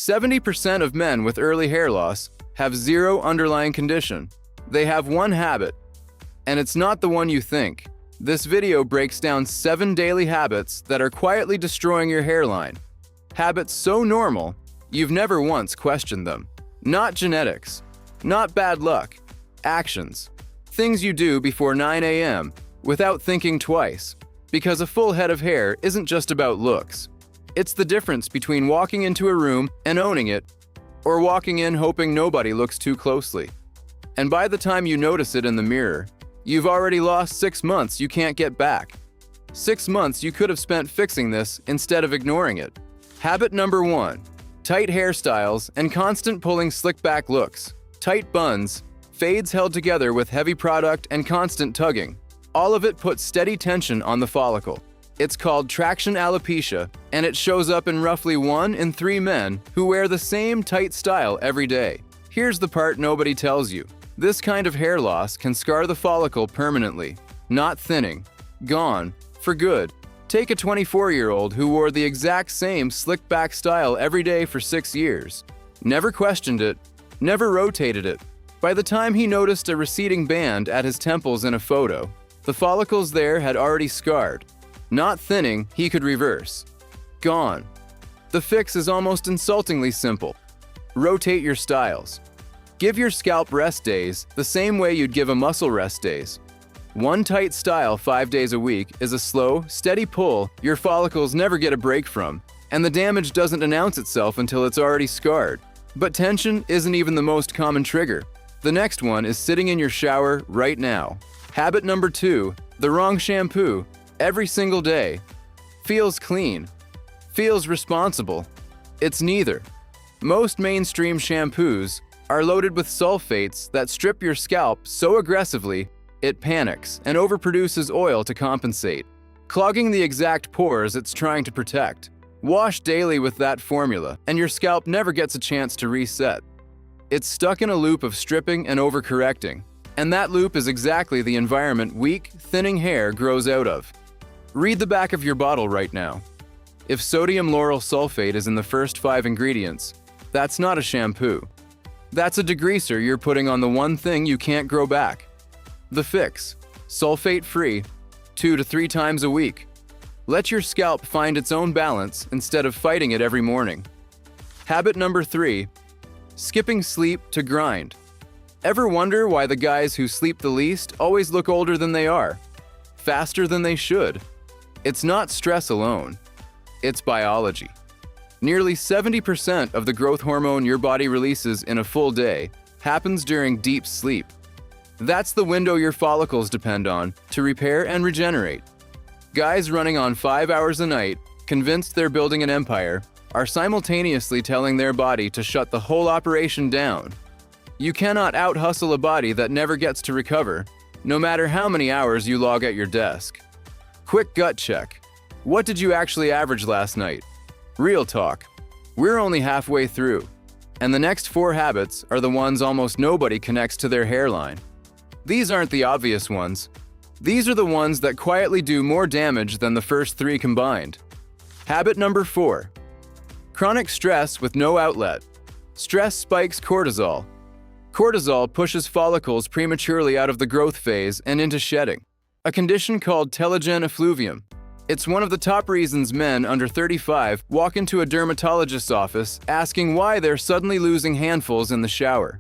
70% of men with early hair loss have zero underlying condition. They have one habit, and it's not the one you think. This video breaks down 7 daily habits that are quietly destroying your hairline. Habits so normal, you've never once questioned them. Not genetics, not bad luck, actions. Things you do before 9 a.m. without thinking twice. Because a full head of hair isn't just about looks. It's the difference between walking into a room and owning it, or walking in hoping nobody looks too closely. And by the time you notice it in the mirror, you've already lost 6 months you can't get back. 6 months you could have spent fixing this instead of ignoring it. Habit number 1. Tight hairstyles and constant pulling slick back looks. Tight buns, fades held together with heavy product and constant tugging. All of it puts steady tension on the follicle. It's called traction alopecia, and it shows up in roughly 1 in 3 men who wear the same tight style every day. Here's the part nobody tells you. This kind of hair loss can scar the follicle permanently. Not thinning. Gone. For good. Take a 24-year-old who wore the exact same slick back style every day for 6 years. Never questioned it. Never rotated it. By the time he noticed a receding band at his temples in a photo, the follicles there had already scarred. Not thinning, he could reverse. Gone. The fix is almost insultingly simple. Rotate your styles. Give your scalp rest days the same way you'd give a muscle rest days. One tight style 5 days a week is a slow, steady pull your follicles never get a break from, and the damage doesn't announce itself until it's already scarred. But tension isn't even the most common trigger. The next one is sitting in your shower right now. Habit number 2, the wrong shampoo. Every single day. Feels clean. Feels responsible. It's neither. Most mainstream shampoos are loaded with sulfates that strip your scalp so aggressively it panics and overproduces oil to compensate, clogging the exact pores it's trying to protect. Wash daily with that formula, and your scalp never gets a chance to reset. It's stuck in a loop of stripping and overcorrecting, and that loop is exactly the environment weak, thinning hair grows out of. Read the back of your bottle right now. If sodium lauryl sulfate is in the first 5 ingredients, that's not a shampoo. That's a degreaser you're putting on the one thing you can't grow back. The fix: sulfate-free, 2 to 3 times a week. Let your scalp find its own balance instead of fighting it every morning. Habit number 3, skipping sleep to grind. Ever wonder why the guys who sleep the least always look older than they are? Faster than they should? It's not stress alone. It's biology. Nearly 70% of the growth hormone your body releases in a full day happens during deep sleep. That's the window your follicles depend on to repair and regenerate. Guys running on 5 hours a night, convinced they're building an empire, are simultaneously telling their body to shut the whole operation down. You cannot out-hustle a body that never gets to recover, no matter how many hours you log at your desk. Quick gut check. What did you actually average last night? Real talk. We're only halfway through, and the next 4 habits are the ones almost nobody connects to their hairline. These aren't the obvious ones. These are the ones that quietly do more damage than the first 3 combined. Habit number 4. Chronic stress with no outlet. Stress spikes cortisol. Cortisol pushes follicles prematurely out of the growth phase and into shedding, a condition called telogen effluvium. It's one of the top reasons men under 35 walk into a dermatologist's office asking why they're suddenly losing handfuls in the shower.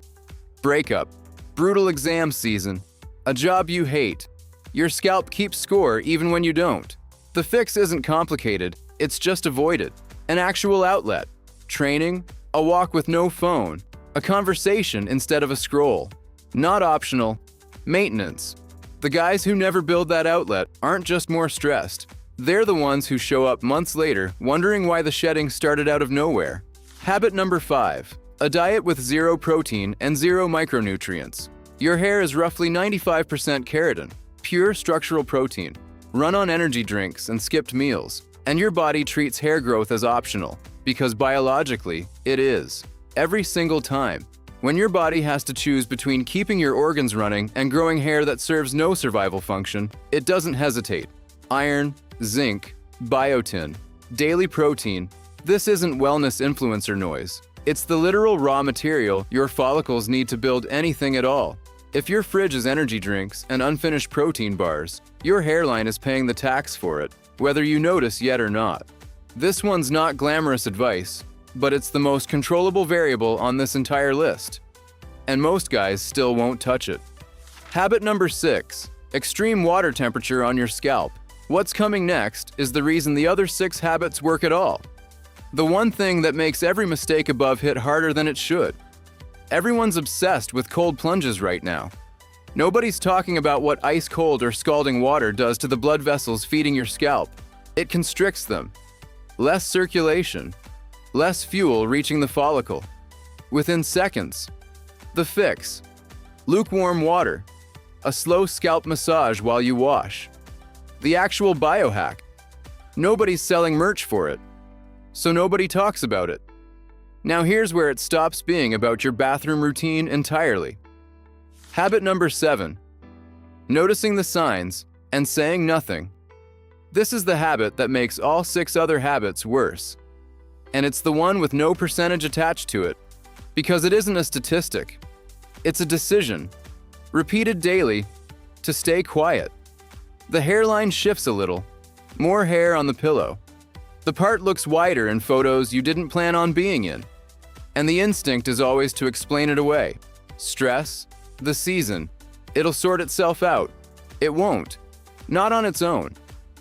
Breakup, brutal exam season, a job you hate. Your scalp keeps score even when you don't. The fix isn't complicated, it's just avoided. An actual outlet, training, a walk with no phone, a conversation instead of a scroll. Not optional, maintenance. The guys who never build that outlet aren't just more stressed. They're the ones who show up months later wondering why the shedding started out of nowhere. Habit number 5. A diet with 0 protein and 0 micronutrients. Your hair is roughly 95% keratin, pure structural protein. Run on energy drinks and skipped meals, and your body treats hair growth as optional, because biologically, it is. Every single time. When your body has to choose between keeping your organs running and growing hair that serves no survival function, it doesn't hesitate. Iron, zinc, biotin, daily protein. This isn't wellness influencer noise. It's the literal raw material your follicles need to build anything at all. If your fridge is energy drinks and unfinished protein bars, your hairline is paying the tax for it, whether you notice yet or not. This one's not glamorous advice, but it's the most controllable variable on this entire list. And most guys still won't touch it. Habit number 6. Extreme water temperature on your scalp. What's coming next is the reason the other 6 habits work at all. The one thing that makes every mistake above hit harder than it should. Everyone's obsessed with cold plunges right now. Nobody's talking about what ice cold or scalding water does to the blood vessels feeding your scalp. It constricts them. Less circulation. Less fuel reaching the follicle. Within seconds. The fix. Lukewarm water. A slow scalp massage while you wash. The actual biohack. Nobody's selling merch for it, so nobody talks about it. Now here's where it stops being about your bathroom routine entirely. Habit number 7. Noticing the signs and saying nothing. This is the habit that makes all 6 other habits worse. And it's the one with no percentage attached to it, because it isn't a statistic. It's a decision, repeated daily, to stay quiet. The hairline shifts a little, more hair on the pillow. The part looks wider in photos you didn't plan on being in. And the instinct is always to explain it away. Stress, the season, it'll sort itself out. It won't. Not on its own.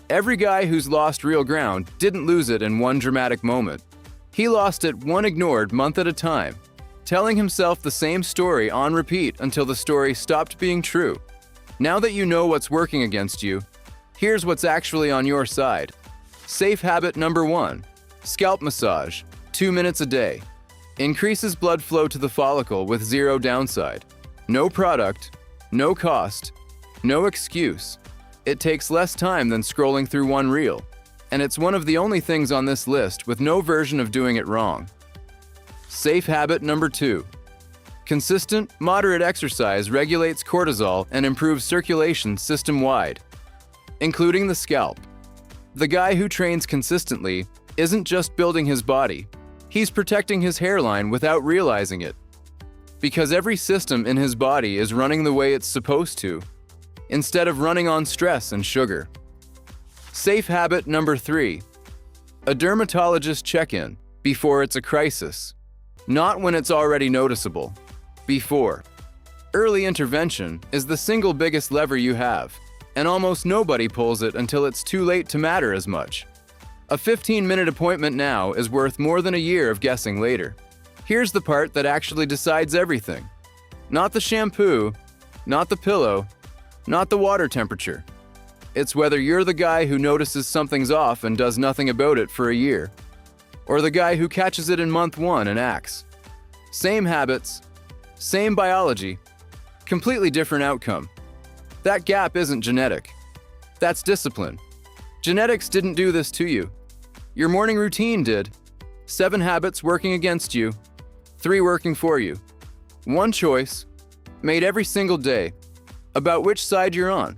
Every guy who's lost real ground didn't lose it in one dramatic moment. He lost it one ignored month at a time, telling himself the same story on repeat until the story stopped being true. Now that you know what's working against you, here's what's actually on your side. Safe habit number 1. Scalp massage, 2 minutes a day. Increases blood flow to the follicle with zero downside. No product, no cost, no excuse. It takes less time than scrolling through one reel, and it's one of the only things on this list with no version of doing it wrong. Safe habit number 2. Consistent, moderate exercise regulates cortisol and improves circulation system-wide, including the scalp. The guy who trains consistently isn't just building his body, he's protecting his hairline without realizing it. Because every system in his body is running the way it's supposed to, instead of running on stress and sugar. Safe habit number 3. A dermatologist check-in before it's a crisis. Not when it's already noticeable. Before. Early intervention is the single biggest lever you have, and almost nobody pulls it until it's too late to matter as much. A 15-minute appointment now is worth more than a year of guessing later. Here's the part that actually decides everything. Not the shampoo, not the pillow, not the water temperature. It's whether you're the guy who notices something's off and does nothing about it for a year, or the guy who catches it in month 1 and acts. Same habits, same biology, completely different outcome. That gap isn't genetic. That's discipline. Genetics didn't do this to you. Your morning routine did. 7 habits working against you, 3 working for you. One choice, made every single day, about which side you're on.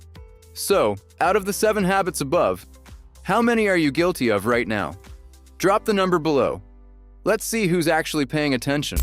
So, out of the 7 habits above, how many are you guilty of right now? Drop the number below. Let's see who's actually paying attention.